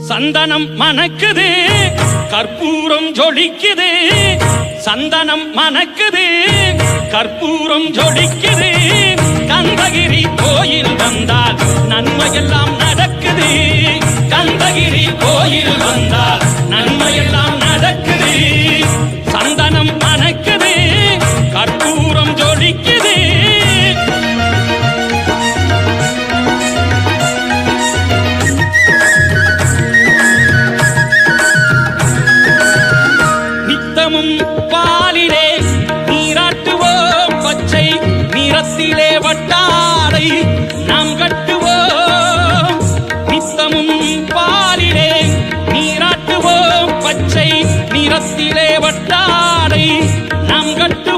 சந்தனம் மணக்குது கற்பூரம் ஜொலிக்குது சந்தனம் மணக்குது கற்பூரம் ஜொலிக்குது கந்தகிரி கோயில் வந்தால் நன்மையெல்லாம் நடக்குது கந்தகிரி கோயில் வந்தால் நன்மையெல்லாம் நடக்குது சந்தனம் மணக்குது கற்பூரம் ஜொலிக்குது பாலிலே நீராட்டுவோம் பச்சை நிறத்திலே வட்டாடை நாம் கட்டுவோம் நித்தமும் பாலிலே நீராட்டுவோம் பச்சை நிறத்திலே வட்டாடை நாம் கட்டுவோம்